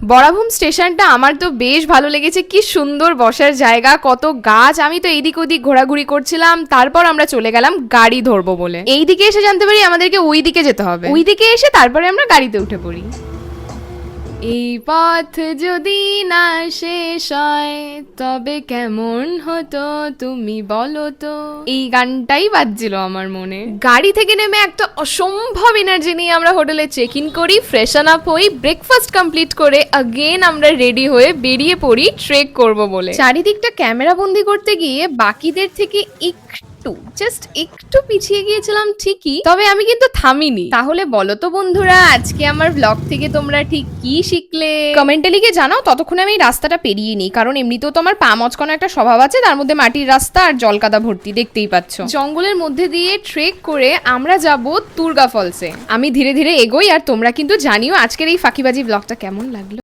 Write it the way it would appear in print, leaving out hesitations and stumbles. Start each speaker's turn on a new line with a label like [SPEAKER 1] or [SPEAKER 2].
[SPEAKER 1] বরাভূম স্টেশনটা আমার তো বেশ ভালো লেগেছে, কি সুন্দর বসার জায়গা, কত গাছ। আমি তো এইদিক ওদিক ঘোরাঘুরি করছিলাম, তারপর আমরা চলে গেলাম গাড়ি ধরবো বলে। এইদিকে এসে জানতে পারি আমাদেরকে ওই দিকে যেতে হবে, ওই দিকে এসে তারপরে আমরা গাড়িতে উঠে পড়ি। এই পথ যদি না শেষ হয় তবে কেমন হতো তুমি বলো তো, এই গানটাই বাজছিল আমার মনে। গাড়ি থেকে নেমে একটা অসম্ভব এনার্জি নিয়ে আমরা হোটেলে চেক ইন করি, ফ্রেশন আপ হই, ব্রেকফাস্ট কমপ্লিট করে अगेन আমরা রেডি হয়ে বেরিয়ে পড়ি ট্রেক করব বলে। চারিদিকটা ক্যামেরা বন্দি করতে গিয়ে বাকিদের থেকে জাস্ট একটু পিছিয়ে গিয়েছিলাম ঠিকই, তবে আমি কিন্তু থামিনি। তাহলে বলো তো বন্ধুরা, আজকে আমার ব্লগ থেকে তোমরা ঠিক কি শিখলে কমেন্টে লিখে জানাও। ততক্ষণে আমি রাস্তাটা পেরিয়ে নিই, কারণ এমনিতেও তো আমার পা মচকানো একটা স্বভাব আছে, তার মধ্যে মাটির রাস্তা আর জলকাদা ভর্তি, দেখতেই পাচ্ছ। জঙ্গলের মধ্যে দিয়ে ট্রেক করে আমরা যাব তুর্গা ফলসে। আমি ধীরে ধীরে এগোই, আর তোমরা কিন্তু জানিও আজকের এই ফাঁকিবাজি ব্লগটা কেমন লাগলো।